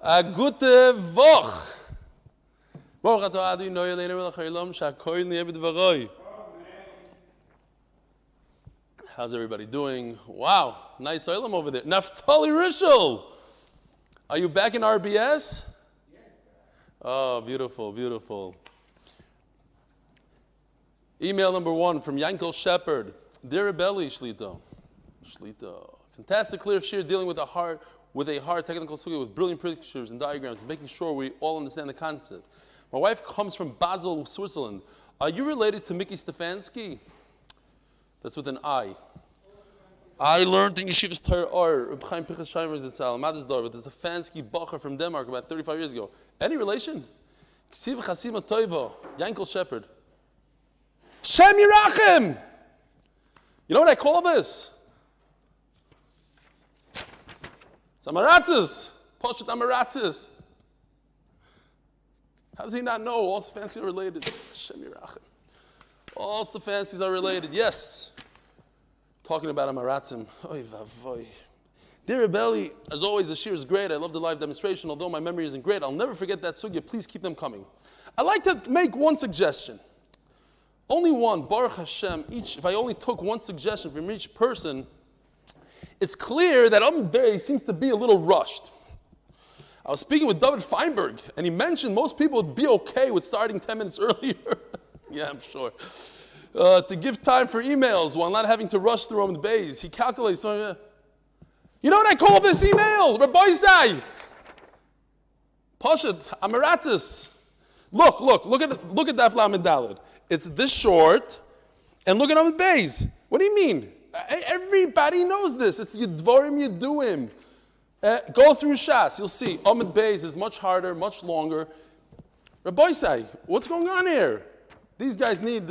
A gute Woche. Baruch atah Adonai Eloheinu melech haolam she'hakoil niyeh b'dvaroi. How's everybody doing? Wow, nice olam over there. Naftali Rishel. Are you back in RBS? Oh, beautiful, beautiful. Email number 1 from Yankel Shepherd. Dear Rebelli Shlita. Fantastic clear shiur dealing with a hard technical sugya with brilliant pictures and diagrams, making sure we all understand the concept. My wife comes from Basel, Switzerland. Are you related to Mickey Stefansky? That's with an I. I learned in Yeshiva's Torah, Reb Chaim Pinchas Shaimer Zitzal, Madisdor, with the Stefansky Bacher from Denmark about 35 years ago. Any relation? Ksiv Chasima Toivo, Yankel Shepherd. Shem Yirachem! You know what I call this? It's Amaratzis. Poshet Amaratzis. How does he not know? All Stefanskys are related. Shem Yirachem. All Stefanskys are related. Yes. Talking about Amaratzim. Oy vavoy. Dear Rebelli, as always, the shiur is great. I love the live demonstration. Although my memory isn't great, I'll never forget that sugya. Please keep them coming. I'd like to make one suggestion. Only one. Baruch Hashem. If I only took one suggestion from each person, it's clear that Amud Beis seems to be a little rushed. I was speaking with David Feinberg, and he mentioned most people would be okay with starting 10 minutes earlier. Yeah, I'm sure. To give time for emails while not having to rush through Amud Beis. He calculates. You know what I call this email? Rabbi Zai. Poshet, Amaratis. Look at Daf Lamed Daled. It's this short, and look at Amud Beis. What do you mean? Everybody knows this. It's Yidvorim Yiduim. Go through Shas. You'll see. Amud Beis is much harder, much longer. Rabbi Zai, what's going on here? These guys need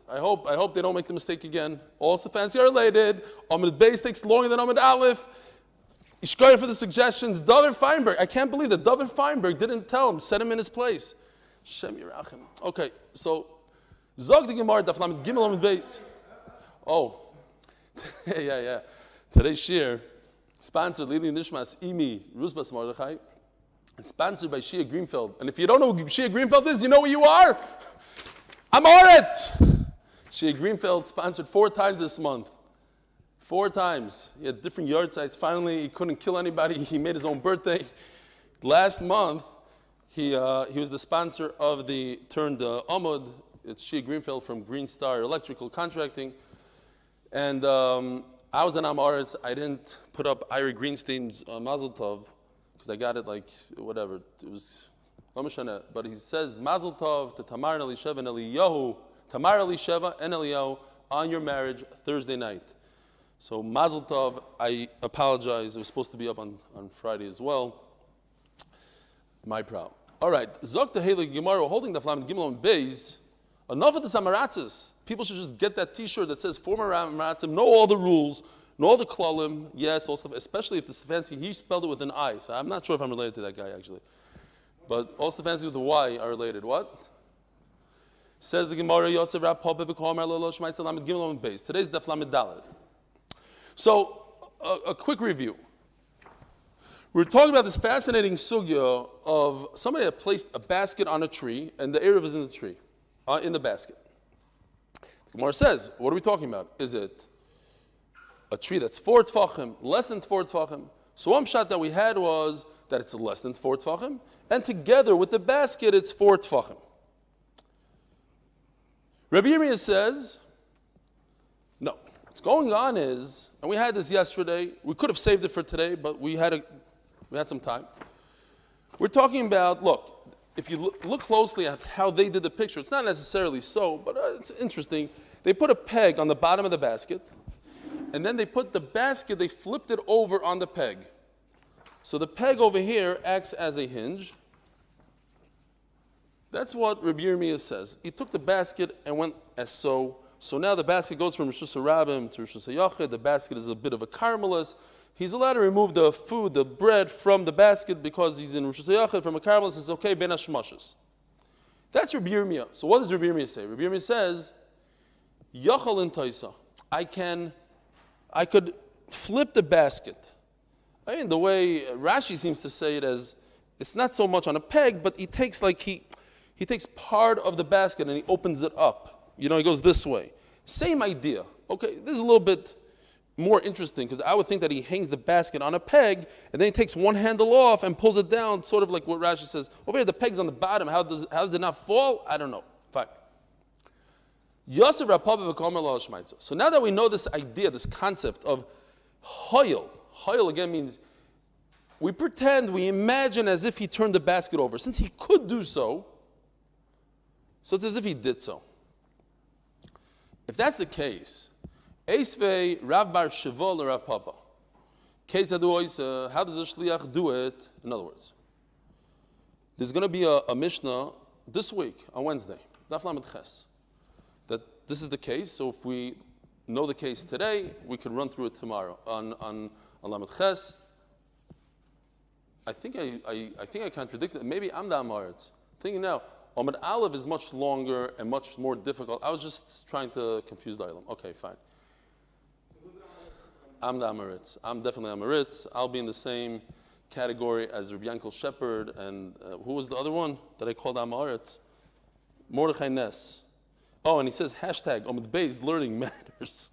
I hope they don't make the mistake again. All Stefansky are related. Amud Beis takes longer than Amud Aleph. Ishkoyer for the suggestions. David Feinberg. I can't believe that David Feinberg didn't tell him, set him in his place. Shem Yirachem. Okay, so Zog the Gemara Daf Lamed Gimel Amud Beis. Oh, yeah. Today's shiur, sponsored Lili Nishmas Imi Rusbas Mordechai, and sponsored by Shia Greenfeld. And if you don't know who Shia Greenfeld is, you know who you are. I'm Oretz. Shia Greenfeld sponsored 4 times this month. 4 times. He had different yard sites. Finally, he couldn't kill anybody. He made his own birthday. Last month, he was the sponsor of the turned Amud. It's Shia Greenfeld from Green Star Electrical Contracting. And I was an Am Oretz. I didn't put up Ira Greenstein's Mazel Tov because I got it like whatever. It was but he says Mazel Tov to Tamar and Elisheva and Eliyahu. Tamar, Elisheva, and Eliyahu on your marriage Thursday night. So Mazel Tov, I apologize. It was supposed to be up on Friday as well. My problem. All right. Zok Tehele Gemara holding the Flamet Gimel and Beis. Enough of the Samaratzis. People should just get that T-shirt that says former Samaratzim, know all the rules, know all the klalim. Yes, also, especially if the Stefansky, he spelled it with an I. So I'm not sure if I'm related to that guy actually. But all Stefansky with a Y are related. What? Says the Gemara, Yosef Rab Pop Bebekom Arlo Shmai Salam Gimel and Beis. Today's Daf Lamed Daled. So, a quick review. We're talking about this fascinating sugya of somebody that placed a basket on a tree, and the Eruv is in the tree, in the basket. The Gemara says, what are we talking about? Is it a tree that's 4 tfachim, less than 4 tfachim? So one shot that we had was that it's less than 4 tfachim, and together with the basket, it's 4 tfachim. Rabbi Yirmiyah says, no. What's going on is, and we had this yesterday, we could have saved it for today, but we had some time. We're talking about, look, if you look closely at how they did the picture, it's not necessarily so, but it's interesting. They put a peg on the bottom of the basket, and then they put the basket, they flipped it over on the peg. So the peg over here acts as a hinge. That's what Rabbi Yirmiyah says. He took the basket and went as so. So now the basket goes from Rosh Hashanah to Rosh Hashanah. The basket is a bit of a caramelist. He's allowed to remove the food, the bread, from the basket because he's in Rosh Hashanah. From a caramelist, it's okay, ben hashmashes. That's Rabbi Yirmiyah. So what does Rabbi Yirmiyah say? Rabbi Yirmiyah says, Yachal in Taisa. I could flip the basket. I mean, the way Rashi seems to say it as It's not so much on a peg, but he takes part of the basket and he opens it up. He goes this way. Same idea. Okay, this is a little bit more interesting because I would think that he hangs the basket on a peg and then he takes one handle off and pulls it down, sort of like what Rashi says. Over here, the peg's on the bottom. How does it not fall? I don't know. Fine. So now that we know this idea, this concept of hoyel again means we imagine as if he turned the basket over. Since he could do so it's as if he did so. If that's the case, Eisvei Rav Bar Shivol Rav Papa. How does a shliach do it? In other words, there's going to be a Mishnah this week on Wednesday, Daf Lamed Ches, that this is the case. So if we know the case today, we could run through it tomorrow on Lamed Ches. I think I contradicted. Maybe I'm the Amaretz. Thinking now, Amud Aleph is much longer and much more difficult. I was just trying to confuse the Ilam. Okay, fine. I'm the Amaritz. I'm definitely Amaritz. I'll be in the same category as Rabbi Yankel Shepherd and who was the other one that I called Amaritz? Mordechai Ness. Oh, and he says hashtag Amud Beis learning matters.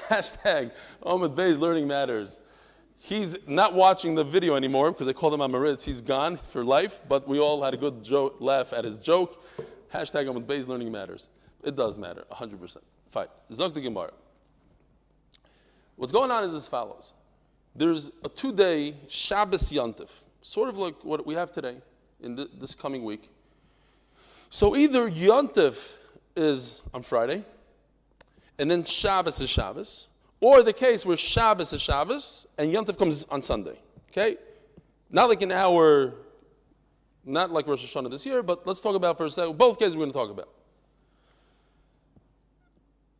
Hashtag Amud Beis learning matters. He's not watching the video anymore because I called him Amaritz. He's gone for life, but we all had a good laugh at his joke. Hashtag Amud Beis learning matters. It does matter, 100%. Fine. Zok the Gemara. What's going on is as follows. There's a 2-day Shabbos Yontif, sort of like what we have today in this coming week. So either Yontif is on Friday, and then Shabbos is Shabbos, or the case where Shabbos is Shabbos, and Yontif comes on Sunday. Okay? Not like not like Rosh Hashanah this year, but let's talk about for a second. Both cases we're going to talk about.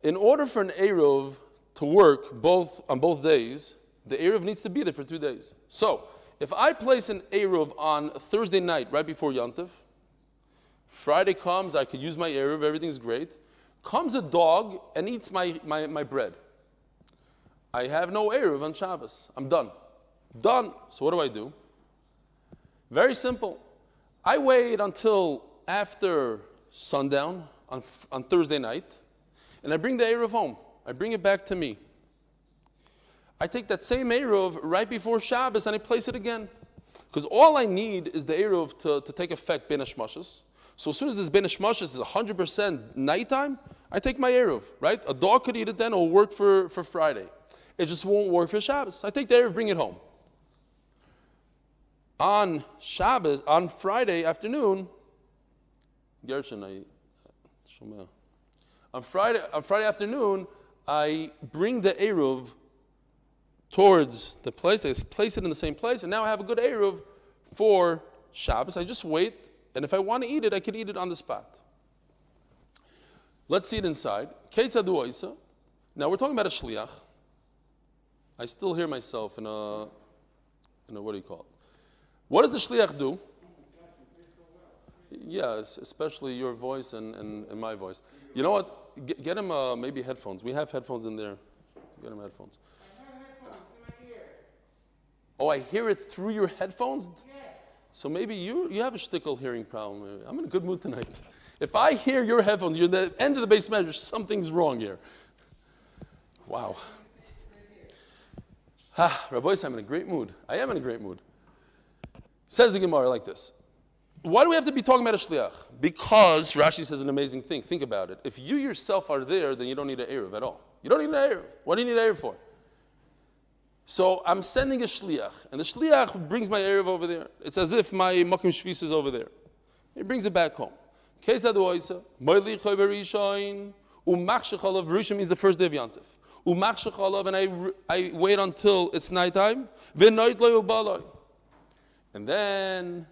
In order for an Eruv to work on both days, the Eruv needs to be there for 2 days. So, if I place an Eruv on Thursday night, right before Yontif, Friday comes, I could use my Eruv, everything's great. Comes a dog and eats my bread. I have no Eruv on Shabbos. I'm done. Done. So what do? Very simple. I wait until after sundown on Thursday night, and I bring the Eruv home. I bring it back to me. I take that same Eruv right before Shabbos and I place it again. Because all I need is the Eruv to take effect Ben Hashmashas. So as soon as this Ben Hashmashas is 100% nighttime, I take my Eruv, right? A dog could eat it then, it'll work for Friday. It just won't work for Shabbos. I take the Eruv, bring it home. On Friday afternoon, on Friday afternoon, I bring the Eruv towards the place. I place it in the same place, and now I have a good Eruv for Shabbos. I just wait, and if I want to eat it, I can eat it on the spot. Let's see it inside. Now we're talking about a shliach. I still hear myself in a what do you call it? What does the shliach do? Yes, especially your voice and my voice. You know what? Get him maybe headphones. We have headphones in there. Get him headphones. I have headphones in my ear. Oh, I hear it through your headphones? Yes. So maybe you have a shtickle hearing problem. I'm in a good mood tonight. If I hear your headphones, you're the end of the base measure, something's wrong here. Wow. Rabbi, I'm in a great mood. I am in a great mood. Says the Gemara like this. Why do we have to be talking about a shliach? Because Rashi says an amazing thing. Think about it. If you yourself are there, then you don't need an Eruv at all. You don't need an Eruv. What do you need an Eruv for? So I'm sending a shliach, and the shliach brings my Eruv over there. It's as if my Makim Shvis is over there. He brings it back home. Rishon means the first day of Yantif. And I wait until it's nighttime. And then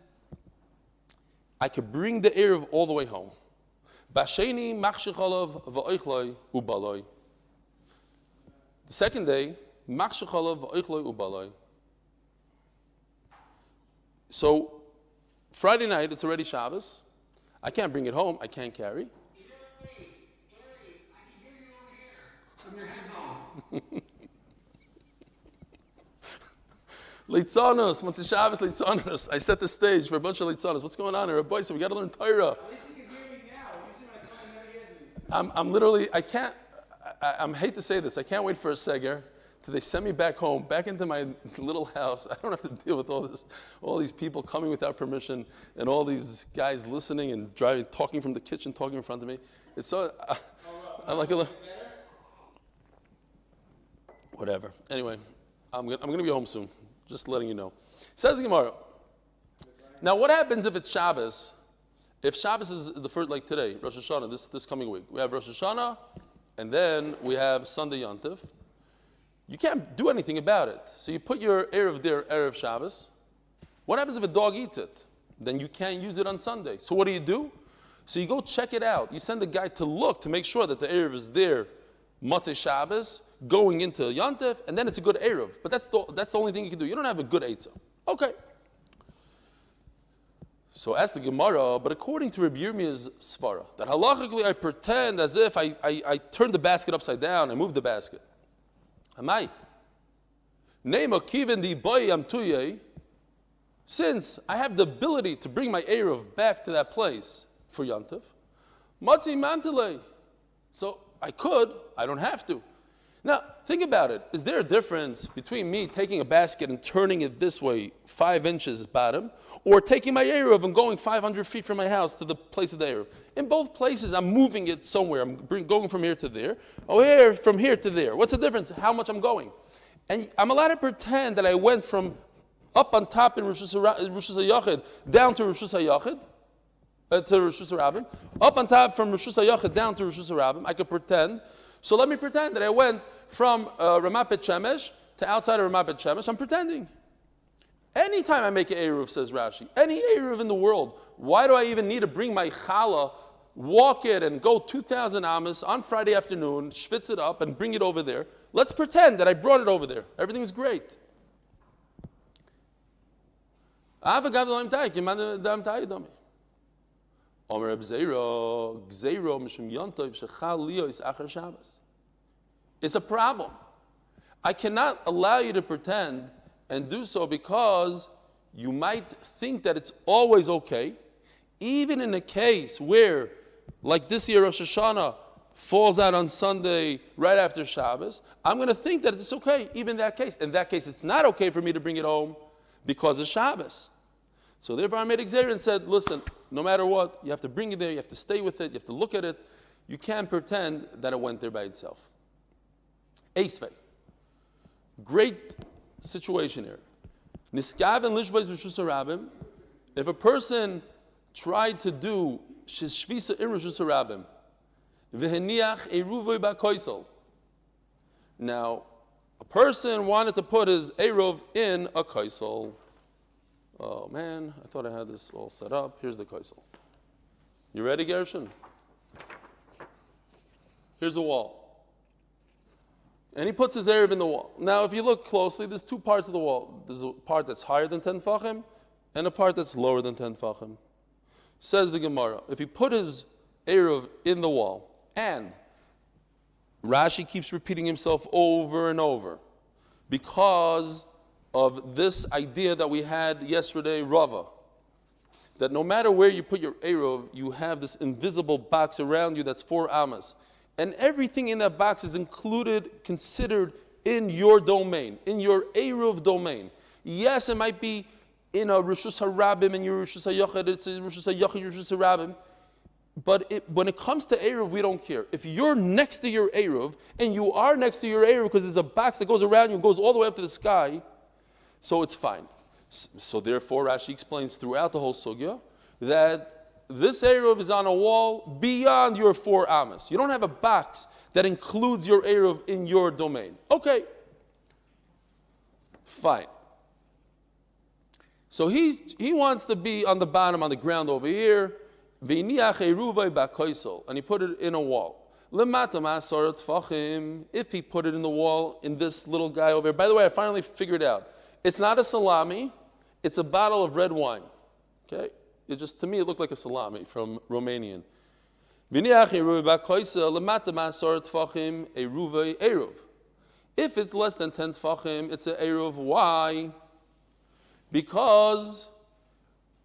I could bring the Eruv all the way home. The second day, so Friday night, it's already Shabbos. I can't bring it home. I can't carry. Leitzanos, Motzei Shabbos, Leitzanos. I set the stage for a bunch of Leitzanos. What's going on here? Boy, so we got to learn Torah. At least you can hear me now. You see my phone never hears me. I'm literally, I can't, I hate to say this, I can't wait for a seger till they send me back home, back into my little house. I don't have to deal with all these people coming without permission, and all these guys listening and driving, talking from the kitchen, talking in front of me. It's so, I'm like whatever. Anyway, I'm gonna be home soon. Just letting you know. Says the Gemara. Now, what happens if it's Shabbos? If Shabbos is the first, like today, Rosh Hashanah, this coming week, we have Rosh Hashanah, and then we have Sunday Yontif. You can't do anything about it. So you put your Erev there, Erev Shabbos. What happens if a dog eats it? Then you can't use it on Sunday. So what do? So you go check it out. You send a guy to look to make sure that the Erev is there, Motzei Shabbos, going into Yontif, and then it's a good Erev. But that's the only thing you can do. You don't have a good Eitzah. Okay. So ask the Gemara, but according to Rabbi Yirmiyah's svara, that halachically I pretend as if I turned the basket upside down and moved the basket. Amai. Nema kivin di boy amtuye. Since I have the ability to bring my Erev back to that place for Yontif, matzi mantele. So I don't have to. Now, think about it. Is there a difference between me taking a basket and turning it this way, 5 inches bottom, or taking my Erev and going 500 feet from my house to the place of the Erev? In both places, I'm moving it somewhere. I'm going from here to there, or from here to there. What's the difference? How much I'm going? And I'm allowed to pretend that I went from up on top in Rosh Hashanah down to Rosh Hashanah, to Rosh Hashanah, up on top from Rosh Hashanah down to Rosh Hashanah. I could pretend. So let me pretend that I went from Ramat Bet Shemesh to outside of Ramat Bet Shemesh. I'm pretending. Anytime I make an Eruv, says Rashi, any Eruv in the world, why do I even need to bring my challah, walk it and go 2,000 amas on Friday afternoon, schwitz it up and bring it over there? Let's pretend that I brought it over there. Everything's great. It's a problem. I cannot allow you to pretend and do so because you might think that it's always okay, even in a case where, like this year Rosh Hashanah falls out on Sunday right after Shabbos, I'm going to think that it's okay, even in that case. In that case, it's not okay for me to bring it home because of Shabbos. So therefore I made Xer and said, listen, no matter what, you have to bring it there, you have to stay with it, you have to look at it. You can't pretend that it went there by itself. Eisvei. Great situation here. Niskav and lishbais b'shus harabim. If a person tried to do shiz shvisa in rishus harabim, v'heniach eruvoi ba'koisel. Now, a person wanted to put his erov in a koisel. Oh man, I thought I had this all set up. Here's the koisel. You ready, Gershon? Here's a wall. And he puts his Erev in the wall. Now, if you look closely, there's 2 parts of the wall. There's a part that's higher than 10 tfachim, and a part that's lower than 10 tfachim. Says the Gemara, if he put his Erev in the wall, and Rashi keeps repeating himself over and over, because of this idea that we had yesterday, Rava, that no matter where you put your Erev, you have this invisible box around you that's 4 amas. And everything in that box is considered in your domain, in your Eruv domain. Yes, it might be in a Rishus HaRabim, and your Rishus HaYachid, it's a Rishus HaYachid, Rishus HaRabim. But when it comes to Eruv, we don't care. If you're next to your Eruv, and you are next to your Eruv because there's a box that goes around you and goes all the way up to the sky, so it's fine. So therefore, Rashi explains throughout the whole sugya that this Eruv is on a wall beyond your 4 amas. You don't have a box that includes your Eruv in your domain. Okay. Fine. So he wants to be on the bottom, on the ground over here. And he put it in a wall. If he put it in the wall, in this little guy over here. By the way, I finally figured out. It's not a salami. It's a bottle of red wine. Okay? To me, it looked like a salami from Romanian. If it's less than 10 tfachim, it's an eruv. Why? Because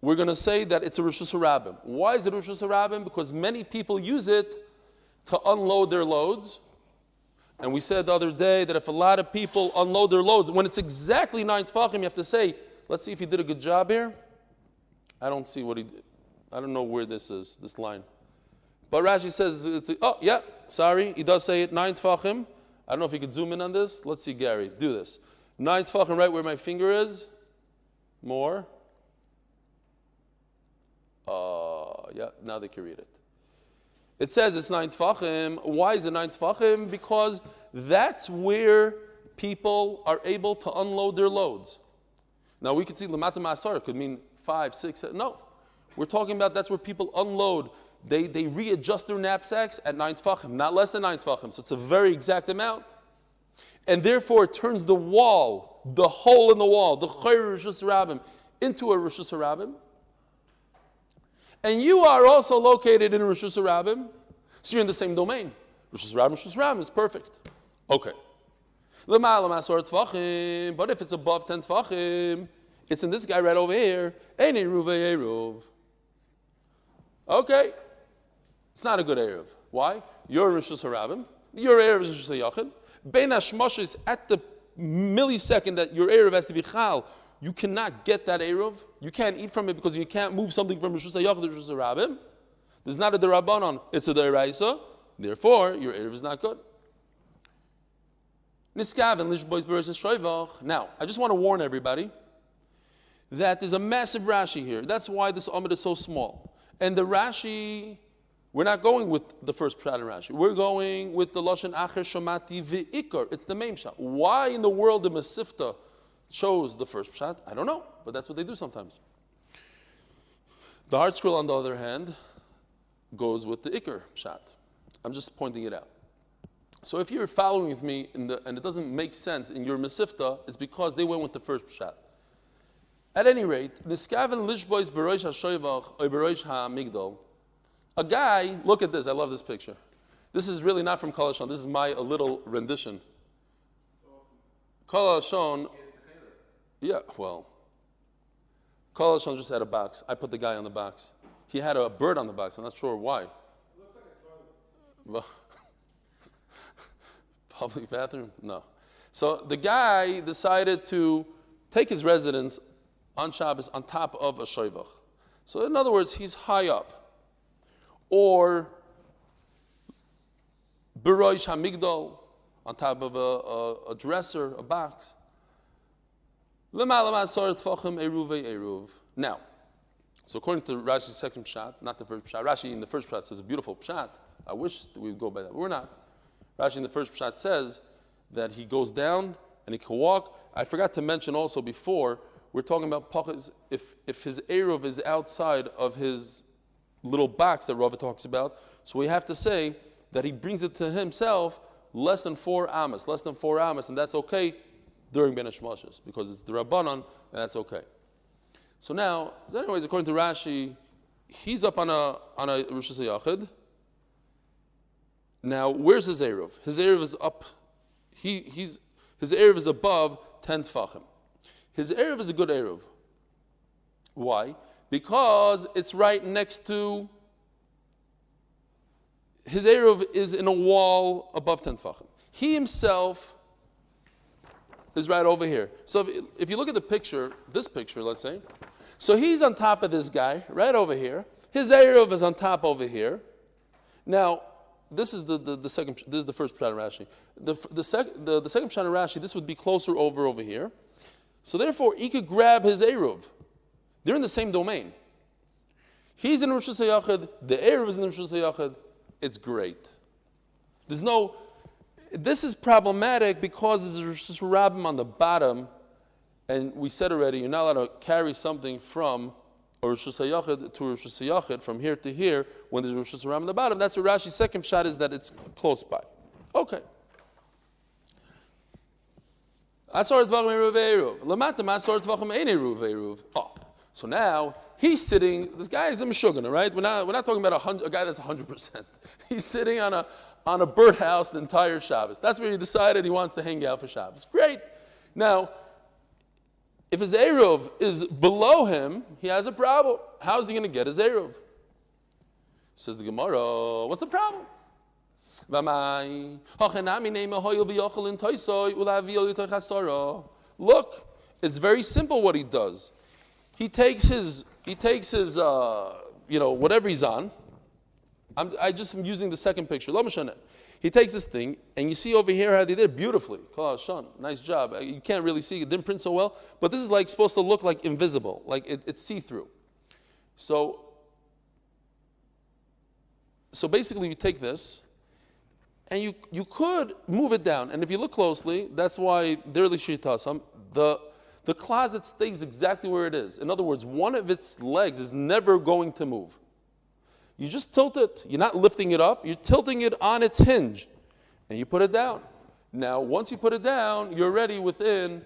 we're going to say that it's a Rishus HaRabim. Why is it a Rishus HaRabim? Because many people use it to unload their loads. And we said the other day that if a lot of people unload their loads, when it's exactly 9 tefachim, you have to say, let's see if he did a good job here. I don't see what he did. I don't know where this is, this line. But Rashi says, sorry, he does say it, 9 tefachim. I don't know if you could zoom in on this. Let's see, Gary, do this. 9 tefachim right where my finger is. More. Now they can read it. It says it's 9 tefachim. Why is it 9 tefachim? Because that's where people are able to unload their loads. Now we could see lamata ma'asar could mean 5, 6, 7. No, we're talking about that's where people unload. They readjust their knapsacks at 9 tefachim, not less than 9 tefachim. So it's a very exact amount, and therefore it turns the wall, the hole in the wall, the Chayr Rishus HaRabim, into a Rishus HaRabim. And you are also located in Rishus HaRabim, so you're in the same domain. Rishus HaRabim is perfect. Okay. But if it's above 10 tefachim, it's in this guy right over here. Ein Eruvei Eruv. Okay. It's not a good Eruv. Why? You're Rishus HaRabim. Your Eruv is Rishus HaYachid. Bein HaShmashis, at the millisecond that your Eruv has to be Chal, you cannot get that Eruv. You can't eat from it because you can't move something from Rishus HaYachid to Rishus HaRabim. There's not a Derabanan, it's a Deraisa. Therefore, your Eruv is not good. Now, I just want to warn everybody that there's a massive Rashi here. That's why this Amud is so small. And the Rashi, we're not going with the first Pshat in Rashi. We're going with the Lashon Acher Shomati V'ikar. It's the main Pshat. Why in the world the Mesifta chose the first Pshat? I don't know, but that's what they do sometimes. The Hard Scroll, on the other hand, goes with the Ikar Pshat. I'm just pointing it out. So if you're following with me and it doesn't make sense in your Mesifta, it's because they went with the first Pshat. At any rate, Niskaven Lishbois Beroish HaShoivach or Beroish HaMigdal. A guy, look at this, I love this picture. This is really not from Kol HaShon, this is my little rendition. Kol HaShon, Kol HaShon just had a box. I put the guy on the box. He had a bird on the box, I'm not sure why. It looks like a toilet. Public bathroom? No. So the guy decided to take his residence on Shabbos on top of a shoivach. So in other words, he's high up. Or Beroish HaMigdal, on top of a dresser, a box. Now, so according to Rashi's second pshat, not the first pshat, Rashi in the first pshat says a beautiful pshat. I wish we would go by that, but we're not. Rashi in the first pshat says that he goes down and he can walk. I forgot to mention also before, we're talking about pachas, if his Eruv is outside of his little box that Rava talks about, so we have to say that he brings it to himself less than 4 amas, and that's okay during Ben Hashmashas, because it's the Rabbanon, and that's okay. So now, anyways, according to Rashi, he's up on a Rishus HaYachid. Now, where's his Eruv? His Eruv is up. His Eruv is above 10 tefachim. His Eruv is a good Eruv. Why? Because it's right next to. His Eruv is in a wall above 10 tefachim. He himself is right over here. So if you look at the picture, this picture, let's say, so he's on top of this guy right over here. His Eruv is on top over here. Now, this is the second. This is the first pshat of Rashi. The second pshat of Rashi. This would be closer over here. So therefore, he could grab his Eruv. They're in the same domain. He's in Rishus HaYachid. The Eruv is in Rishus HaYachid. It's great. This is problematic because there's a Rishus HaRabim on the bottom, and we said already you're not allowed to carry something from a Rishus HaYachid to a Rishus HaYachid, from here to here, when there's a Rishus HaRabim on the bottom. That's what Rashi's second shot is, that it's close by. Okay. So now, he's sitting, this guy is a Meshuggah, right? We're not talking about a guy that's 100%. He's sitting on a birdhouse the entire Shabbos. That's where he decided he wants to hang out for Shabbos. Great. Now, If his Eruv is below him, he has a problem. How is he going to get his Eruv? Says the Gemara, what's the problem? Look, it's very simple what he does. He takes his whatever he's on. I'm using the second picture. He takes this thing, and you see over here how they did it beautifully. Nice job. You can't really see, it didn't print so well, but this is like supposed to look like invisible, like it's see-through. So basically you take this, and you could move it down. And if you look closely, that's why the closet stays exactly where it is. In other words, one of its legs is never going to move. You just tilt it. You're not lifting it up. You're tilting it on its hinge. And you put it down. Now, once you put it down, you're already within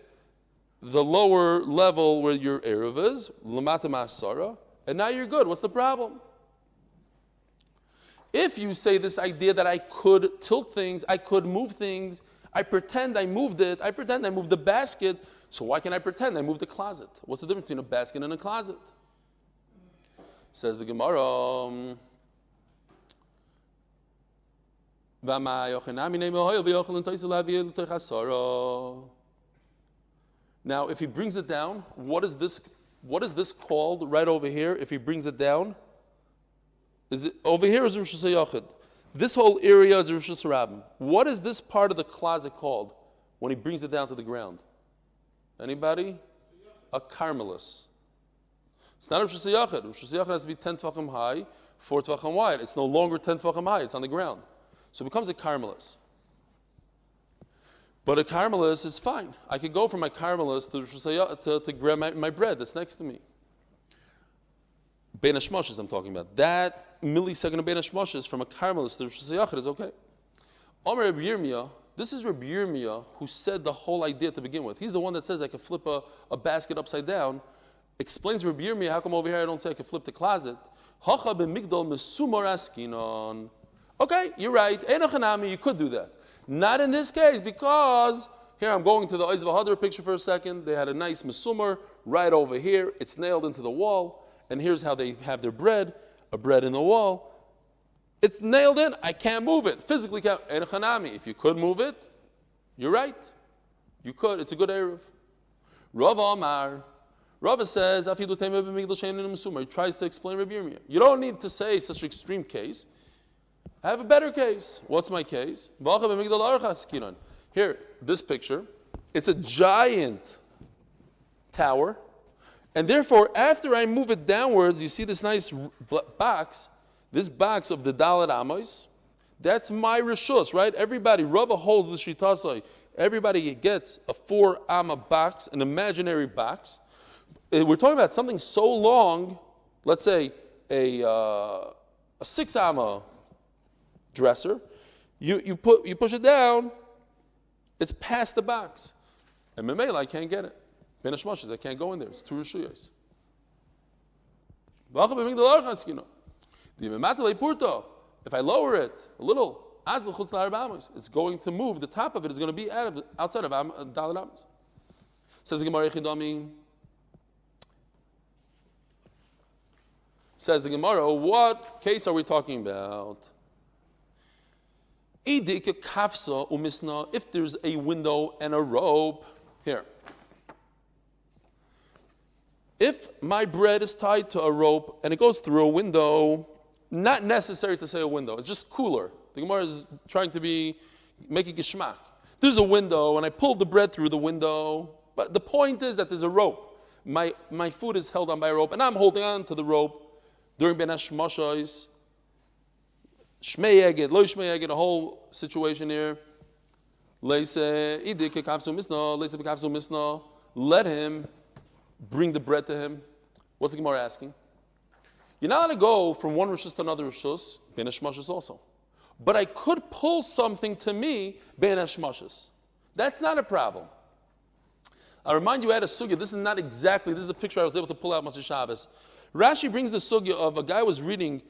the lower level where your Eruv is, Lamata Masara, and now you're good. What's the problem? If you say this idea that I could tilt things, I could move things, I pretend I moved it, I pretend I moved the basket, so why can I pretend I moved the closet? What's the difference between a basket and a closet? Says the Gemara, now if he brings it down, what is this called right over here if he brings it down? Is it over here is Rosh Hashanah? This whole area is Rosh Hashanah. What is this part of the closet called when he brings it down to the ground? Anybody? A Carmelis. It's not Rosh Hashanah. Rosh Hashanah has to be 10 tvachim high, 4 tvachim wide. It's no longer 10 tvachim high. It's on the ground. So it becomes a Carmelis. But a Carmelis is fine. I could go from my Carmelis to Rosh Hashanah to grab my bread that's next to me. Bein HaShmoshes I'm talking about. That millisecond of Bein HaShmoshes from a Carmelis to Rosh Hashanah is okay. Omer Rabbi Yirmiyah, this is Rabbi Yirmiyah who said the whole idea to begin with. He's the one that says I could flip a basket upside down. Explains Rabbi Yirmiyah, how come over here I don't say I could flip the closet? Okay, you're right. You could do that. Not in this case, because here I'm going to the Oiz V'Hadar picture for a second. They had a nice mesumar right over here. It's nailed into the wall. And here's how they have their bread, a bread in the wall. It's nailed in. I can't move it. Physically can't. If you could move it, you're right. You could. It's a good Eruv. Rav Amar. Rava says, he tries to explain Rabbi Yirmiyah. You don't need to say such an extreme case. I have a better case. What's my case? Here, this picture. It's a giant tower. And therefore, after I move it downwards, you see this nice box, this box of the Dalet Amos. That's my Rishus, right? Everybody, Rava holds the Shitasai. Everybody gets a 4-amma box, an imaginary box. We're talking about something so long, let's say a 6-amma dresser. You push it down, it's past the box. And Memela, I can't get it. Bein HaShmoshes, I can't go in there. It's too rishuyos. If I lower it a little, it's going to move. The top of it is going to be outside of Dalet Amos. Says the Gemara, Says the Gemara, what case are we talking about? If there's a window and a rope, here. If my bread is tied to a rope and it goes through a window, not necessary to say a window, it's just cooler. The Gemara is trying to make a geshmak. There's a window and I pull the bread through the window, but the point is that there's a rope. My food is held on by a rope and I'm holding on to the rope. During Bein HaShmoshes, Shmei Yeged, Lo Shmei Yeged, a whole situation here. Let him bring the bread to him. What's the Gemara asking? You're not going to go from one Rishus to another Rishus, Bein HaShmoshes also. But I could pull something to me, Bein HaShmoshes. That's not a problem. I remind you, I had a sugya. This is the picture I was able to pull out Motzei Shabbos. Rashi brings the sugya of a guy was reading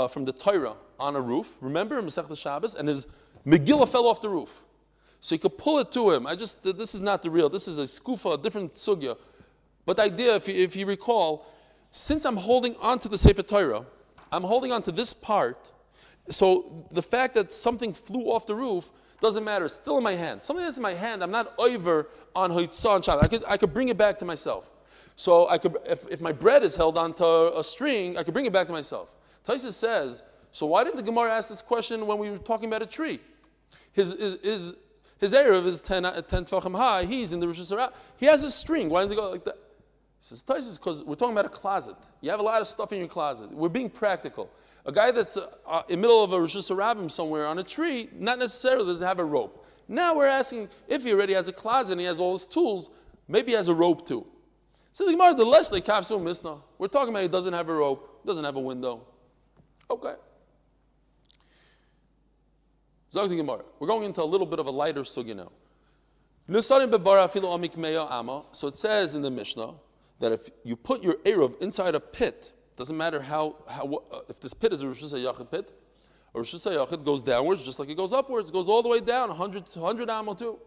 from the Torah on a roof. Remember, Masechta Shabbos, and his Megillah fell off the roof. So he could pull it to him. This is not the real. This is a skufa, a different sugya. But the idea, if you recall, since I'm holding on to the Sefer Torah, I'm holding on to this part, so the fact that something flew off the roof doesn't matter. It's still in my hand. Something that's in my hand, I'm not over on Hoitzah and Shabbat. I could bring it back to myself. So I could, if my bread is held onto a string, I could bring it back to myself. Taisa says, so why didn't the Gemara ask this question when we were talking about a tree? His Erev is 10 Tvachim high. He's in the Rosh Hashanah. He has a string. Why didn't they go like that? He says, Taisa, because we're talking about a closet. You have a lot of stuff in your closet. We're being practical. A guy that's in the middle of a Rosh Hashanah somewhere on a tree, not necessarily does have a rope. Now we're asking, if he already has a closet and he has all his tools, maybe he has a rope too. So the Gemara, the less they kafsu misna. We're talking about he doesn't have a rope, doesn't have a window. Okay. Zog the Gemara. We're going into a little bit of a lighter sugi now. So it says in the Mishnah that if you put your Eruv inside a pit, doesn't matter if this pit is a Rosh Hashanah pit, or Rosh Hashanah goes downwards just like it goes upwards, it goes all the way down, 100 amo too.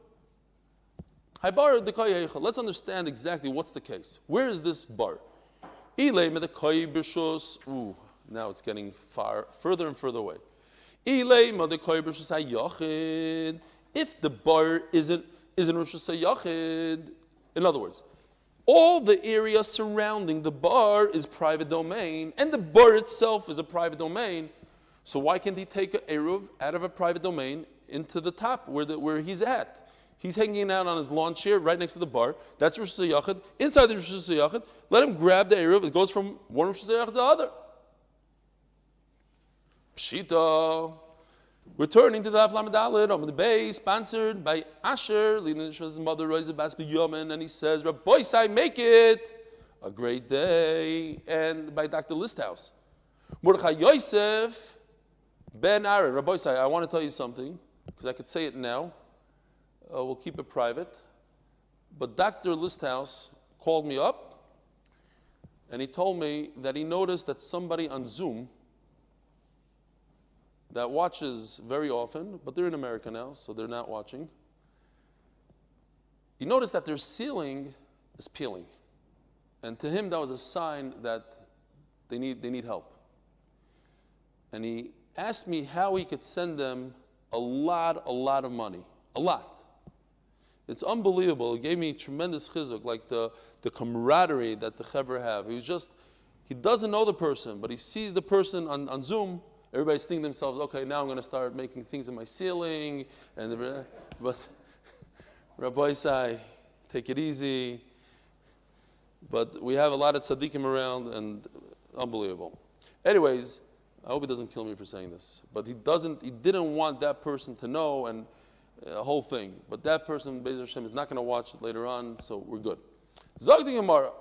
Let's understand exactly what's the case. Where is this bar? Now it's getting further and further away. If the bar isn't Rosh Hashanah, in other words, all the area surrounding the bar is private domain, and the bar itself is a private domain. So why can't he take an Eruv out of a private domain into the top where he's at? He's hanging out on his lawn chair right next to the bar. That's Rosh Hashanah. Inside the Rosh Hashanah, let him grab the Eruv. It goes from one Rosh Hashanah to the other. Pshita. Returning to the Daf Amud Beis, sponsored by Asher, his mother Rosa Bas Yomi, and he says, Rabbi Sai, make it a great day. And by Dr. Listhouse. Mordechai Yosef Ben Aaron. Rabbi Sai, I want to tell you something, because I could say it now. We'll keep it private. But Dr. Listhouse called me up, and he told me that he noticed that somebody on Zoom that watches very often, but they're in America now, so they're not watching. He noticed that their ceiling is peeling. And to him, that was a sign that they need help. And he asked me how he could send them a lot of money. A lot. It's unbelievable. It gave me tremendous chizuk, like the camaraderie that the Chevra have. He doesn't know the person, but he sees the person on Zoom. Everybody's thinking to themselves, okay, now I'm going to start making things in my ceiling. But Rabbi Sai, take it easy. But we have a lot of tzaddikim around, and unbelievable. Anyways, I hope he doesn't kill me for saying this. But he didn't want that person to know, and a whole thing. But that person, Be'ez Hashem, is not going to watch it later on, so we're good. Zog the Gemara.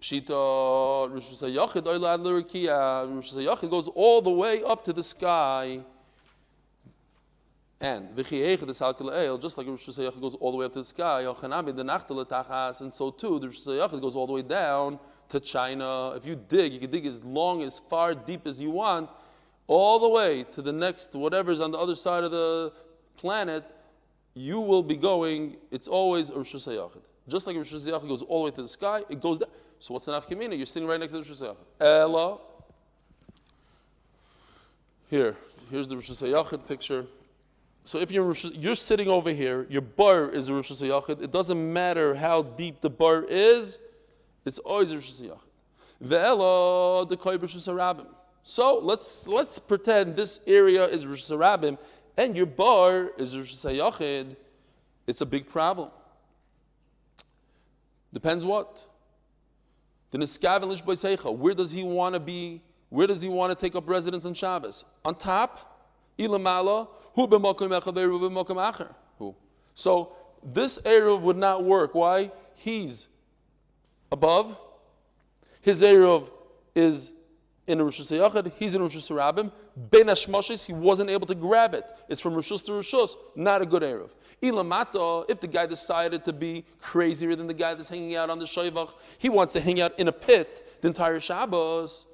Pshita, Rosh Hashanah Oila Ad L'Rikiya. Rosh Hashanah goes all the way up to the sky. And V'chiyeicha the Salkil Eil, just like Rosh Hashanah goes all the way up to the sky, Yochanabi the Nachta L'Tachas, and so too, the Rosh Hashanah goes all the way down to China. If you can dig as long, as far, deep as you want, all the way to the next, whatever's on the other side of the planet, you will be going, it's always Rosh Hashanah. Just like Rosh Hashanah goes all the way to the sky, it goes down. So what's the nafkamina? You're sitting right next to the Rosh Hashanah. Ella. Here's the Rosh Hashanah picture. So if you're sitting over here, your bar is a Rosh Hashanah. It doesn't matter how deep the bar is, it's always a Rosh Hashanah. Ve'ela the Koy Rosh Hashanah. So let's pretend this area is Rosh Hashanah and your bar is Rosh Hashanah. It's a big problem. Depends what. The Niskav Boiseicha, where does he want to be? Where does he want to take up residence on Shabbos? On top? Ilamala? Who? So this Eruv would not work. Why? He's above. His Eruv is in Rosh Hashanah. He's in Rosh Hashanah. Ben Hashmoshes, he wasn't able to grab it. It's from Rosh to Rosh, not a good Eruv. Ilamata, if the guy decided to be crazier than the guy that's hanging out on the Shoivach, he wants to hang out in a pit the entire Shabbos.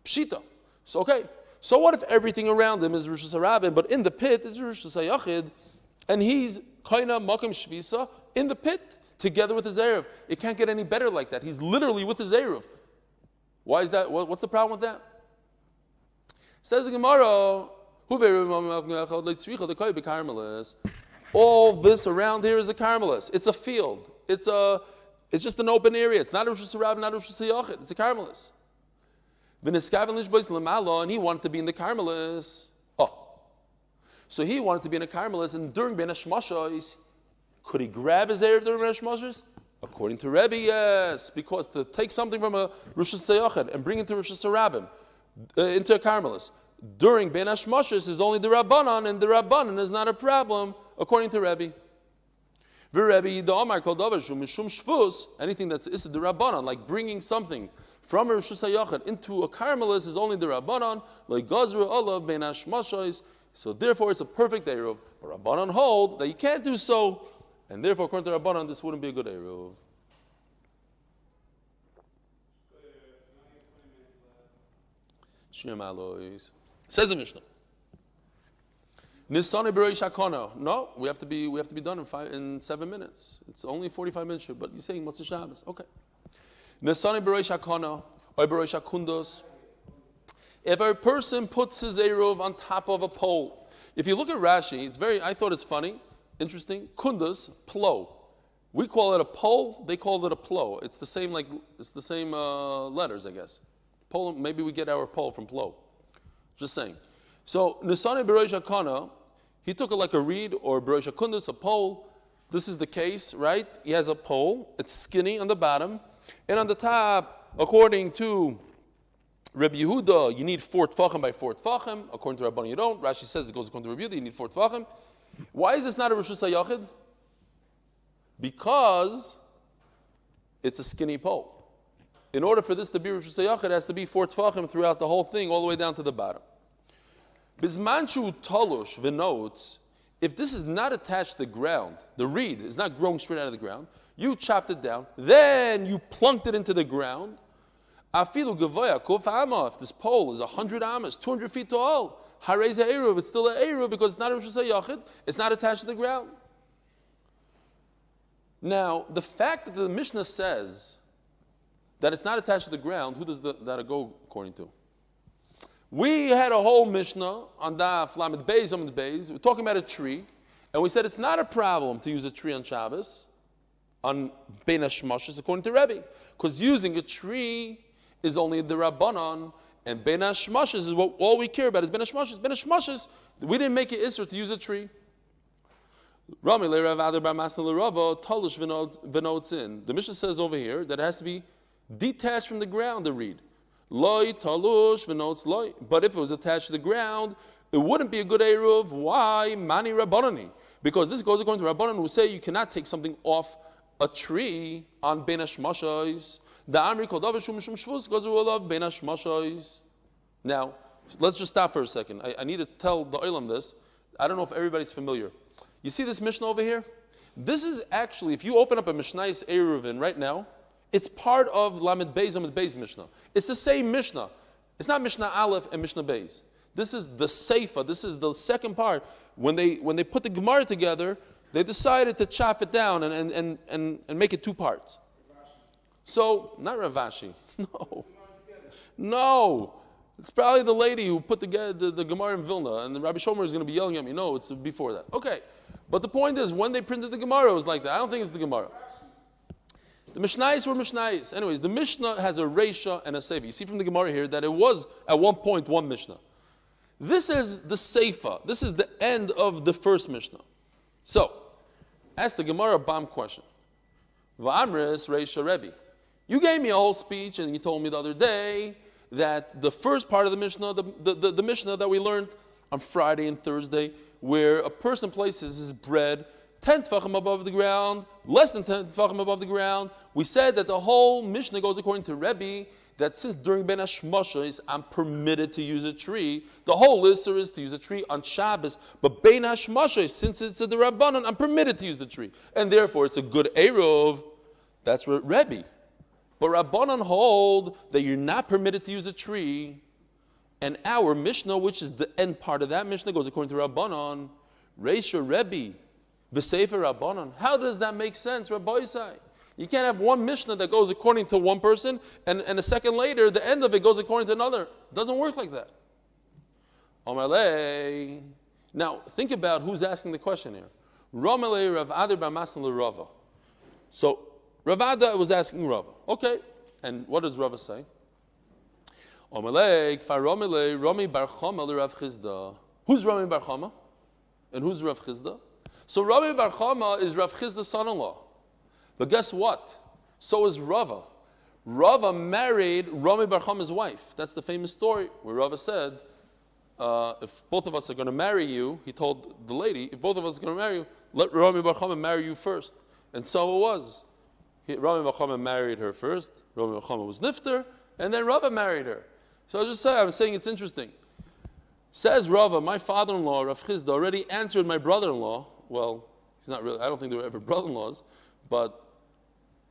Pshita. So okay. So what if everything around him is Rosh Hashanah, but in the pit is Rosh Hashanah, and he's kaina makam shvisa in the pit? together with his Eruv. It can't get any better like that. He's literally with his Eruv. Why is that? What's the problem with that? Says the Gemara, all this around here is a Carmelis. It's a field. It's just an open area. It's not a Rosh Hashanah, not a Rosh Hashanah. It's a Carmelis. And he wanted to be in the Carmelis. So he wanted to be in a Carmelis, and during Ben Hashmashos, could he grab his Erev during Ben Hashmashos? According to Rebbe, yes, because to take something from a Rosh Hashanah and bring it to Rosh Hashanah into a Carmelis during Ben Hashmashos is only the Rabbanon, and the Rabbanon is not a problem, according to Rebbe. Anything that's Issa the Rabbanon, like bringing something from a Rosh Hashanah into a Carmelis is only the Rabbanon, like Gazru Olav Ben Hashmashos. So therefore, it's a perfect Eruv. But Rabbanon hold that you can't do so, and therefore, according to Rabbanon, this wouldn't be a good Eruv. Says the Mishnah. Nisani b'reish hakono. No, we have to be done in 7 minutes. It's only 45 minutes, but you're saying what's the Shabbos? Okay. Nisani b'reish hakono or b'reish hakundos. If a person puts his Eruv on top of a pole, if you look at Rashi, I thought it's funny, interesting. Kundas, plo. We call it a pole, they call it a plo. It's the same letters, I guess. Pole, maybe we get our pole from plo. Just saying. So, Nisani B'reish HaKana, he took it like a reed or B'reish HaKundus, a pole. This is the case, right? He has a pole, it's skinny on the bottom, and on the top, according to Rabbi Yehuda, you need 4 tfachim by 4 tfachim. According to Rabban, you don't. Rashi says it goes according to Rabbi Yehuda, you need 4 tfachim. Why is this not a Rosh Hashanah? Because it's a skinny pole. In order for this to be Rosh Hashanah, it has to be 4 tfachim throughout the whole thing, all the way down to the bottom. Bizmanchu talosh v'notes, if this is not attached to the ground, the reed is not growing straight out of the ground, you chopped it down, then you plunked it into the ground. Afilu gavoya kuf ama. If this pole is 100 amas, 200 feet tall, harei eruv, it's still an eruv because it's not a Rosh Hashanah. It's not attached to the ground. Now, the fact that the Mishnah says that it's not attached to the ground, who does that go according to? We had a whole Mishnah on Daf Amud Beis. We're talking about a tree, and we said it's not a problem to use a tree on Shabbos, on Ben Hashmashos, according to Rebbe, because using a tree is only the Rabbanon, and Ben Hashmashos is what all we care about is Ben Hashmashos. Ben Hashmashos, we didn't make it Isra to use a tree. The Mishnah says over here that it has to be detached from the ground, the reed. Loi talush v'notes loi. But if it was attached to the ground, it wouldn't be a good Eruv. Why? Mani Rabbanani. Because this goes according to Rabbanan who say you cannot take something off a tree on Ben Hashmashos. The Amri called Avashum Shum Shvus goes to Ben Hashmashos. Now, let's just stop for a second. I need to tell the Olam this. I don't know if everybody's familiar. You see this Mishnah over here? This is actually, if you open up a Mishnayis Eruvin right now, it's part of Amud Beis Mishnah. It's the same Mishnah. It's not Mishnah Aleph and Mishnah Beis. This is the Seifa. This is the second part. When they put the Gemara together, they decided to chop it down and make it 2 parts. So, not Ravashi. No. It's probably the lady who put together the Gemara in Vilna, and the Rabbi Shomer is going to be yelling at me. No, it's before that. Okay. But the point is, when they printed the Gemara, it was like that. I don't think it's the Gemara. The Mishnayos were Mishnayos. Anyways, the Mishnah has a Reisha and a Seifa. You see from the Gemara here that it was, at one point, one Mishnah. This is the Seifa. This is the end of the first Mishnah. So, ask the Gemara a bomb question. V'amris Reisha Rebbe. You gave me a whole speech, and you told me the other day that the first part of the Mishnah, the Mishnah that we learned on Friday and Thursday, where a person places his bread 10 tefachim above the ground, less than 10 tefachim above the ground. We said that the whole Mishnah goes according to Rebbe, that since during Ben Hashmashos I'm permitted to use a tree, the whole Isser is to use a tree on Shabbos, but Ben Hashmashos, since it's a Rabbanon, I'm permitted to use the tree. And therefore it's a good Eruv. That's Rebbe. But Rabbanon hold that you're not permitted to use a tree, and our Mishnah, which is the end part of that Mishnah, goes according to Rabbanon, Reisha Rebbe, V'sefer Rabbanon. How does that make sense, Rabbi Yisai? You can't have one Mishnah that goes according to one person, and a second later, the end of it goes according to another. It doesn't work like that. Omalei. Now, think about who's asking the question here. Romalei Rav Adar bar Masna Rava. So, Rav Adar was asking Rava. Okay, and what does Rava say? Omalei Kfar Romalei Romi bar Chama Rav Chizda. Who's Romi bar Chama? And who's Rav Chizda? So, Romi bar Chama is Rav Chizda's son-in-law. But guess what? So is Rava. Rava married Rami bar Chama's wife. That's the famous story where Rava said, if both of us are going to marry you, he told the lady, if both of us are going to marry you, let Rami bar Chama marry you first. And so it was. Rami bar Chama married her first. Rami bar Chama was nifter, and then Rava married her. So I'm saying it's interesting. Says Rava, my father-in-law, Rav Chizda, already answered my brother-in-law. Well, he's not really, I don't think they were ever brother-in-laws, but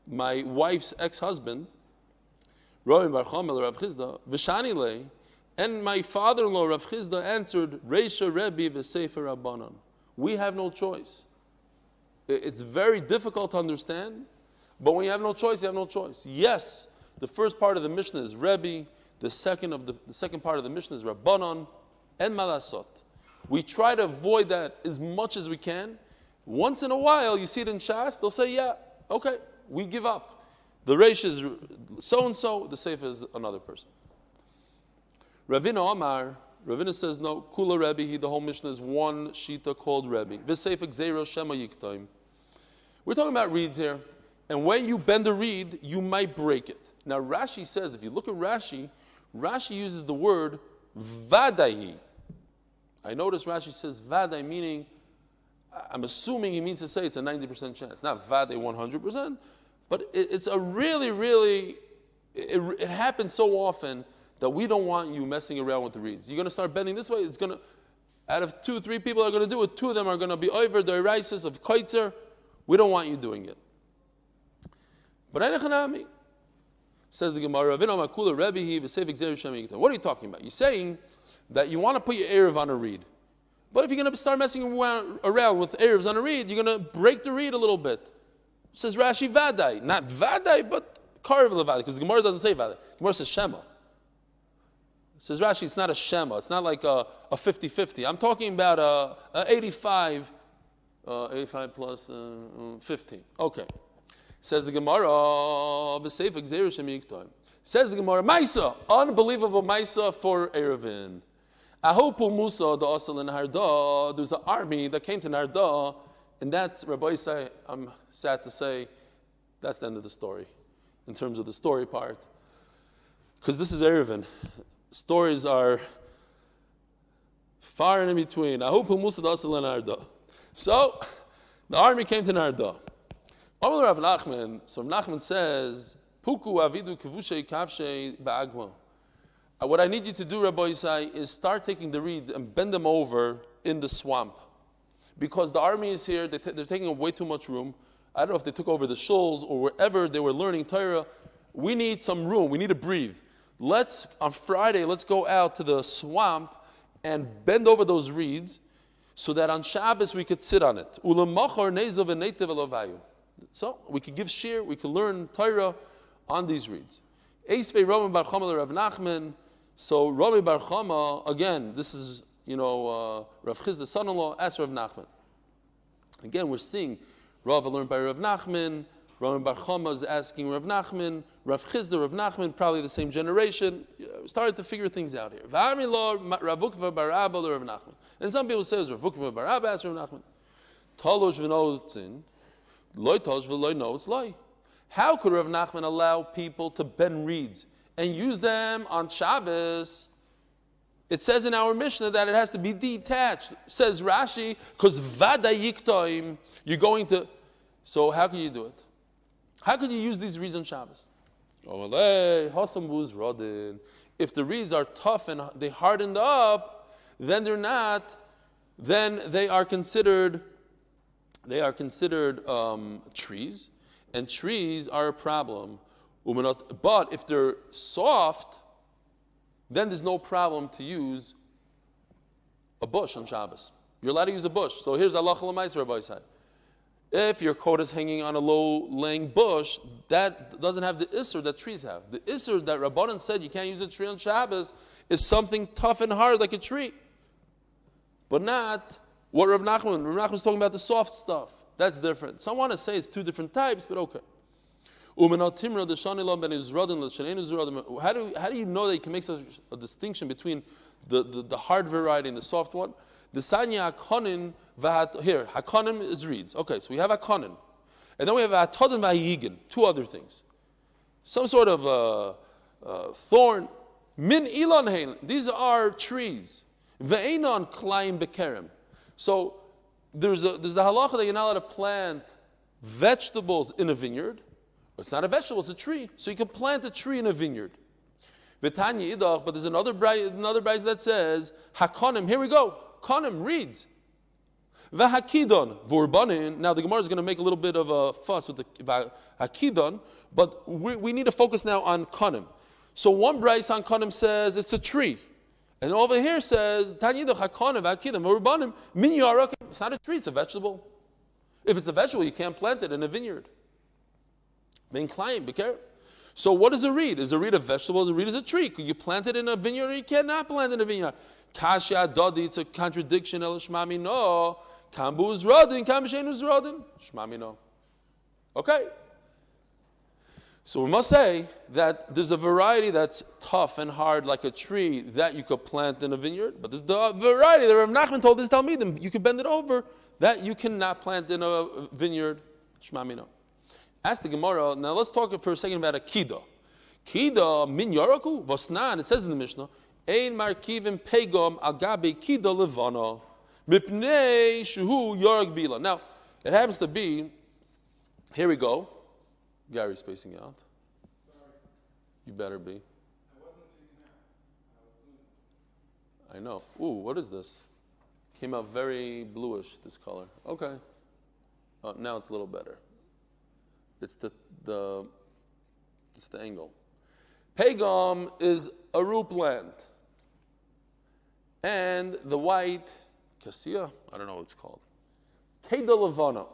my wife's ex-husband, Rami bar Chama Rav Chizda, V'shanile, and my father-in-law Rav Chizda answered, Reisha Rebbe v'Sefer Rabbanon. We have no choice. It's very difficult to understand, but when you have no choice, you have no choice. Yes, the first part of the Mishnah is Rebbe, the second part of the Mishnah is Rabbanon and Malasot. We try to avoid that as much as we can. Once in a while, you see it in Shas, they'll say, yeah, okay, we give up. The Reish is so-and-so, the Sefer is another person. Ravina Omar, Ravina says, no, Kula Rebbe, the whole Mishnah is one Shita called Rebbe. V'Sefer Gzeiro Shema Yiktoim. We're talking about reeds here, and when you bend a reed, you might break it. Now Rashi says, if you look at Rashi, Rashi uses the word Vadahi. I notice Rashi says Vadai, meaning, I'm assuming he means to say it's a 90% chance. Not Vadai 100%, but it's a really, it happens so often that we don't want you messing around with the reeds. You're going to start bending this way, it's going to, out of 2-3 people are going to do it, 2 of them are going to be over the erisis of koitzer. We don't want you doing it. But Einachanami, says the Gemara, what are you talking about? You're saying that you want to put your Erev on a reed. But if you're going to start messing around with Erevs on a reed, you're going to break the reed a little bit. Says Rashi, Vadai. Not Vadai, but Karev Levadai, because the Gemara doesn't say Vadai. The Gemara says Shema. Says Rashi, it's not a Shema. It's not like a 50-50. I'm talking about a 85 plus 15. Okay. Says the Gemara, says the Gemara, Maisa, unbelievable Maisa for Eruvin. Ahopu Musa the Asal in Harda. There's an army that came to Narda, and that's Rabbi Yisai. I'm sad to say, that's the end of the story, in terms of the story part, because this is Eruvin. Stories are far and in between. Ahopu Musa the Asal in Harda. So the army came to Narda. Rav Nachman. So Nachman says, Puku avidu kavushay kavshay ba'agma. What I need you to do, Rabbi Yisai, is start taking the reeds and bend them over in the swamp. Because the army is here, they're taking up way too much room. I don't know if they took over the shuls or wherever they were learning Torah. We need some room, we need to breathe. On Friday, let's go out to the swamp and bend over those reeds so that on Shabbos we could sit on it. So we could give Shuir, we could learn Torah on these reeds. Eisvei Rami bar Chama Rav Nachman. So Rami bar Chama, again, this is, Rav Chizda's son-in-law, asked Rav Nachman. Again, we're seeing Rav learned by Rav Nachman, Rami bar Chama is asking Rav Nachman, Rav Chizda, Rav Nachman, probably the same generation. Started to figure things out here. V'armi lo Rav Ukva bar Abba Rav Nachman. And some people say it was Rav Ukva bar Abba asked Rav Nachman. Talosh v'notzin, loy tosh v'loy notes loy. How could Rav Nachman allow people to bend reeds and use them on Shabbos? It says in our Mishnah that it has to be detached. Says Rashi, because vada yiktoim, you're going to. So how can you do it? How can you use these reeds on Shabbos? If the reeds are tough and they hardened up, then they're not. Then they are considered. They are considered trees. And trees are a problem. But if they're soft, then there's no problem to use a bush on Shabbos. You're allowed to use a bush. So here's Allah L'Mais, Rabbi Yisai. If your coat is hanging on a low-laying bush, that doesn't have the isser that trees have. The isser that Rabbanan said you can't use a tree on Shabbos is something tough and hard like a tree. But not what Rav Nachman is talking about, the soft stuff. That's different. Some want to say it's two different types, but okay. How do you know that you can make such a distinction between the hard variety and the soft one? The Sanya Hakonin, here, Hakonim is reeds. Okay, so we have Hakonin. And then we have Atodin Vahiyigin, two other things. Some sort of thorn. Min Ilan Hain, these are trees. Ve'enon Klaim Bekerem. So there's the halacha that you're not allowed to plant vegetables in a vineyard. It's not a vegetable, it's a tree. So you can plant a tree in a vineyard. V'tanya idach, but there's another brayz that says, Hakonim, here we go. Konim, reeds. V'hakidon, v'urbanin. Now the Gemara is going to make a little bit of a fuss with the hakidon, but we need to focus now on konim. So one brayz on konim says it's a tree. And over here says, Tanya idach, hakonim, v'hakidon, v'urbanim, min yarakim. It's not a tree, it's a vegetable. If it's a vegetable, you can't plant it in a vineyard. Be careful. So what is a reed? Is a reed a vegetable? Is a reed is a tree? Could you plant it in a vineyard or you cannot plant it in a vineyard? Kasha dodi, it's a contradiction. El shmami no. Kambu is rodin, kambishenu is rodin. Shmami no. Okay. So we must say that there's a variety that's tough and hard like a tree that you could plant in a vineyard. But there's the variety that Rav Nachman told his Talmidim, you can bend it over, that you cannot plant in a vineyard. Shmami no. Ask the Gemara. Now let's talk for a second about a kida. Kida min yaraku vasnan. It says in the Mishnah, ein markivim pegom agabe kida levana mipnei shuhu yarak bila. Now it happens to be. Here we go. Gary's spacing out. Sorry. You better be. I wasn't using that. I was losing. I know. Ooh, what is this? Came out very bluish. This color. Okay. Now it's a little better. It's the angle. Pegam is a root plant. And the white, cassia, I don't know what it's called. Keda levana.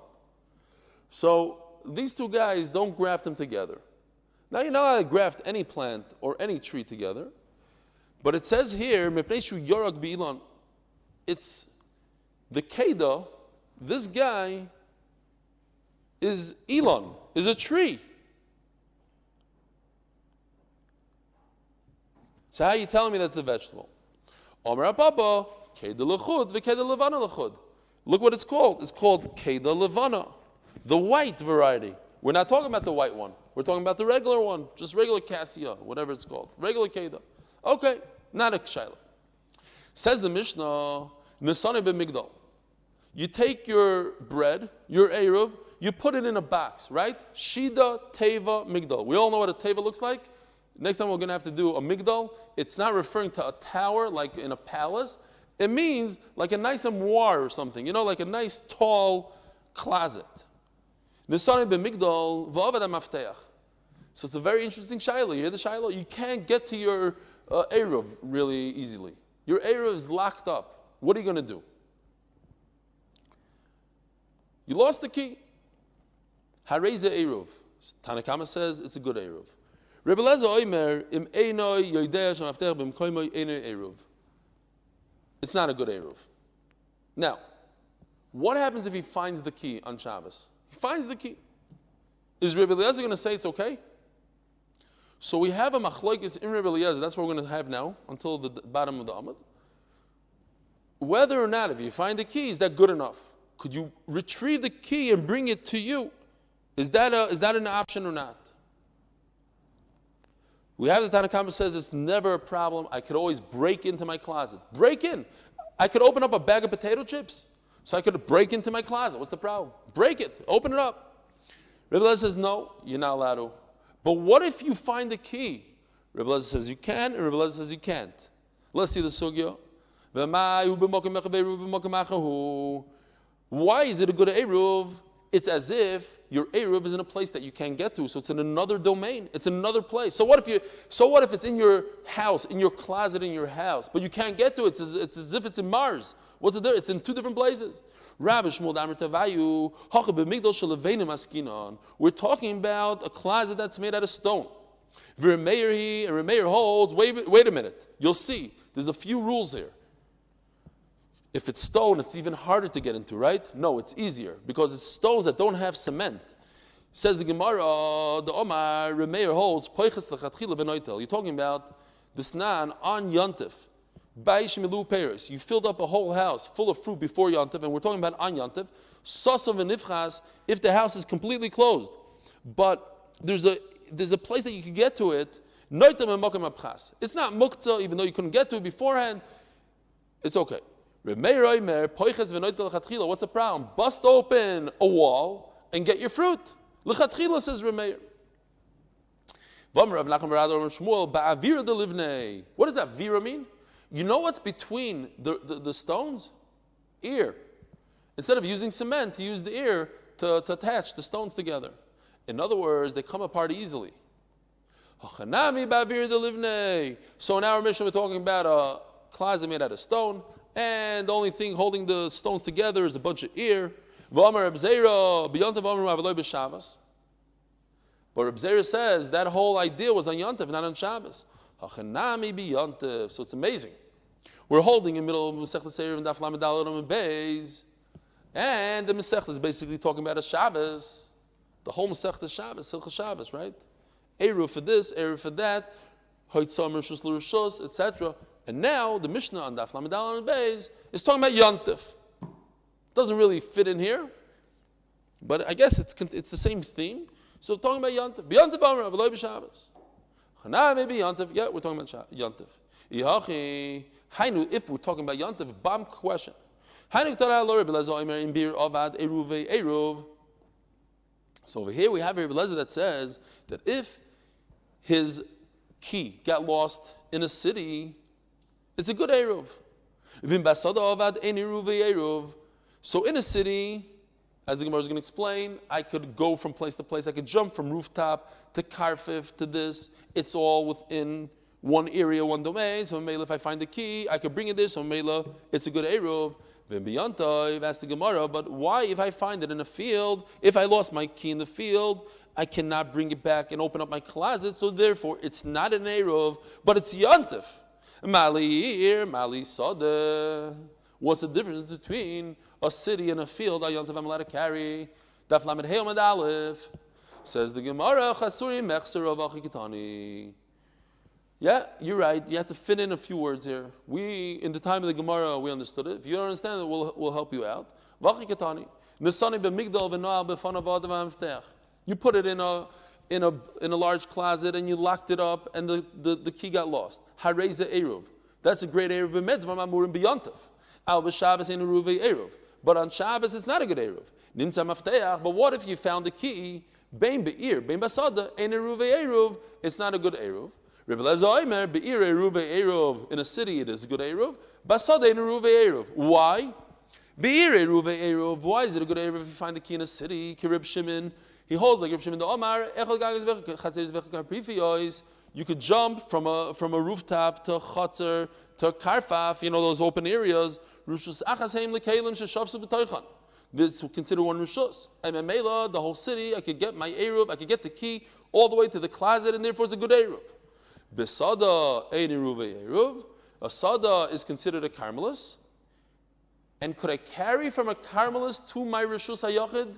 So these two guys, don't graft them together. Now you know how to graft any plant or any tree together. But it says here, Mepneshu Yorak Bilan. It's the Keda, this guy is Elon, is a tree. So how are you telling me that's a vegetable? Omer Papa, Keda Lechud, V'Keda Levana Lechud. Look what it's called. It's called Keda Levana, the white variety. We're not talking about the white one. We're talking about the regular one, just regular cassia, whatever it's called. Regular Keda. Okay, not a Shaila. Says the Mishnah, Nesane B'Migdal. You take your bread, your Eruv, you put it in a box, right? Shida, Teva, Migdal. We all know what a Teva looks like. Next time we're going to have to do a Migdal. It's not referring to a tower like in a palace. It means like a nice armoire or something. You know, like a nice tall closet. Nisani b'Migdal, v'avad ha'mafteach. So it's a very interesting Shiloh. You hear the Shiloh? You can't get to your Eruv really easily. Your Eruv is locked up. What are you going to do? You lost the key. Hareza Eruv. Tanakama says it's a good Eruv. Rebbe Lezer Oimer, im Einoi Yoidea Shamaftech b'm koimoi Einoi Eruv. It's not a good Eruv. Now, what happens if he finds the key on Shabbos? He finds the key. Is Rebbe Lezer going to say it's okay? So we have a machlokes in Rebbe Lezer. That's what we're going to have now until the bottom of the Amud. Whether or not, if you find the key, is that good enough? Could you retrieve the key and bring it to you? Is that an option or not? We have the Tanakhama says it's never a problem. I could always break into my closet. Break in. I could open up a bag of potato chips. So I could break into my closet. What's the problem? Break it. Open it up. Rebbe Lezer says, no, you're not allowed to. But what if you find the key? Rebbe Lezer says you can, and Rebbe Lezer says you can't. Let's see the sugya. Why is it a good Eruv? It's as if your Eruv is in a place that you can't get to, so it's in another domain. It's in another place. So what if it's in your house, in your closet in your house, but you can't get to it? It's as if it's in Mars. What's it there? It's in two different places. Rabbi Shmuel Damar Tavayu, Hacha b'migdal shelevenim askinon. We're talking about a closet that's made out of stone. V'Remeir and Remeir holds, wait a minute. You'll see, there's a few rules here. If it's stone, it's even harder to get into, right? No, it's easier, because it's stones that don't have cement. Says the Gemara, the Omar, Remeir holds, Poiches lechatchila v'noitel. You're talking about the Snan on Yontif. Baish milu peres. You filled up a whole house full of fruit before Yontif, and we're talking about on Yontif. Sasav v'nifchas, if the house is completely closed. But there's a place that you can get to it. Noitel me'mokem apchas. It's not muktzah, even though you couldn't get to it beforehand. It's okay. Remeir oimer, poiches v'noitel lechatchila. What's the problem? Bust open a wall and get your fruit. Lechatchila, says Remeir. What does that vira mean? You know what's between the stones? Ear. Instead of using cement, he used the ear to attach the stones together. In other words, they come apart easily. So in our mission, we're talking about a closet made out of stone, and the only thing holding the stones together is a bunch of ear. But Reb Zera says that whole idea was on Yontif, not on Shabbos. So it's amazing. We're holding in the middle of Masechta Seir and Daf Amud Beis, and the Masechta is basically talking about a Shabbos. The whole Masechta is Shabbos, Hilchos Shabbos, right? Eruv for this, Eruv for that, Hoitzam Rishus L'Rishus, etc. And now the Mishnah on Daf Amud Beis is talking about Yontif. Doesn't really fit in here, but I guess it's the same theme. So talking about Yontif. Yontif Amar, V'loi B'Shabbos. Chana maybe Yontif. Yeah, we're talking about Yontif. Ihachi. Hainu, if we're talking about Yontif, bomb question. Hainu K'tara Lo Rebbe Lezer Omer in Bir Avad Eruv Eruv. So over here we have Rebbe Lezer that says that if his key got lost in a city, it's a good Eruv. Vim Basada Avad Ein Eruv Eruv. So in a city, as the Gemara is going to explain, I could go from place to place. I could jump from rooftop to Karfif to this. It's all within one area, one domain. So Mela, if I find the key, I could bring it there. So Mela, it's a good Eruv. Then B'yantov, asked the Gemara, but why if I find it in a field, if I lost my key in the field, I cannot bring it back and open up my closet. So therefore, it's not an Eruv, but it's Yantif. Mali Sadeh. What's the difference between a city and a field? Ayontav I'm allowed to carry. Daf Lamed Hey Amud Aleph. Says the Gemara, Chasuri Mechser of Achikitani. Yeah, you're right. You have to fit in a few words here. We, in the time of the Gemara, we understood it. If you don't understand it, we'll help you out. Vachikitani. Nisani b'migdal v'noal b'fanav adam ha'mftech. You put it in a large closet and you locked it up and the key got lost. Hareza Eruv. That's a great Eruv b'medvar mamurim b'yontav. Al b'Shabbos ein Eruv Eruv. But on Shabbos, it's not a good Eruv. Nimtza mafteach. But what if you found the key? Bein be'ir, bein basada, ein Eruv Eruv. It's not a good Eruv. Rebbe Lezer Omer, be'ir Eruv Eruv. In a city, it is a good Eruv. Basada ein Eruv Eruv. Why? Be'ir Eruv Eruv. Why is it a good Eruv if you find the key in a city? Ki Reb Shimon. He holds like Reb Shimon the Omar. You could jump from a rooftop to Chatzer to Karfaf. You know those open areas. This is considered one Rishus. And Mela, the whole city, I could get my Eruv, I could get the key all the way to the closet, and therefore it's a good Eruv. Besada ein Eruv Eruv. A Sada is considered a Carmelis. And could I carry from a Carmelis to my Rishus HaYachid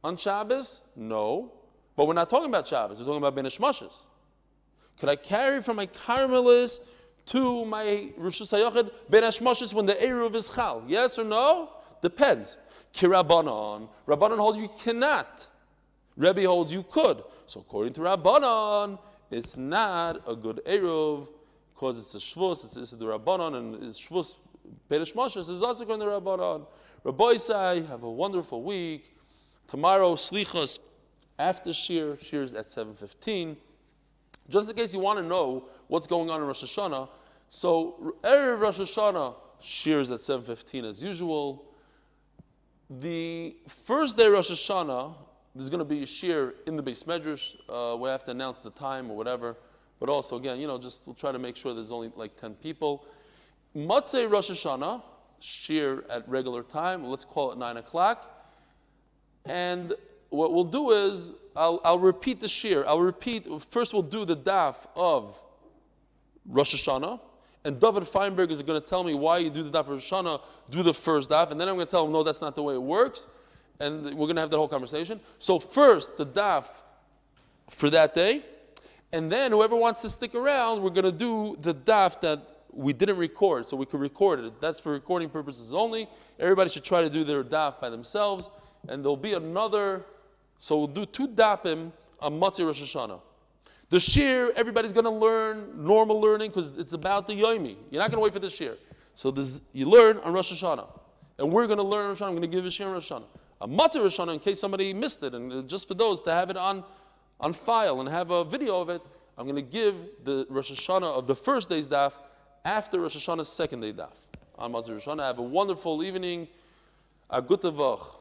on Shabbos? No. But we're not talking about Shabbos, we're talking about Ben Hashmashes. Could I carry from my Carmelis to my Rishus HaYachid Ben Hashmashes when the Eruv is Chal? Yes or no? Depends. Ki Rabbanon. Rabbanon hold you cannot. Rebbe holds you could. So according to Rabbanon, it's not a good Eruv because it's a Shvus, it's the Rabbanon, and it's Shvus Ben Hashmashes is also according to Rabbanon. Rabbi say, have a wonderful week. Tomorrow, Slichas after Shiur. Shiur is at 7:15. Just in case you want to know what's going on in Rosh Hashanah, so Erev Rosh Hashanah, Shiur is at 7:15 as usual. The first day Rosh Hashanah, there's going to be a Shiur in the Beis Medrash. We have to announce the time or whatever. But also, again, just we'll try to make sure there's only like 10 people. Matzei Rosh Hashanah, Shiur at regular time. Let's call it 9 o'clock. And what we'll do is, I'll repeat the Shiur. First we'll do the daf of Rosh Hashanah. And David Feinberg is going to tell me why you do the daf of Rosh Hashanah, do the first daf. And then I'm going to tell him, no, that's not the way it works. And we're going to have that whole conversation. So first, the daf for that day. And then whoever wants to stick around, we're going to do the daf that we didn't record, so we could record it. That's for recording purposes only. Everybody should try to do their daf by themselves. And there'll be another, so we'll do 2 dafim on Matzah Rosh Hashanah. The Shiur, everybody's going to learn normal learning because it's about the Yomi. You're not going to wait for the Shiur. So you learn on Rosh Hashanah. And we're going to learn on Rosh Hashanah. I'm going to give a Shiur on Rosh Hashanah. A Matzah Rosh Hashanah, in case somebody missed it, and just for those to have it on file and have a video of it, I'm going to give the Rosh Hashanah of the first day's daf after Rosh Hashanah's second day daf. On Matzah Rosh Hashanah, have a wonderful evening. A gute Woche.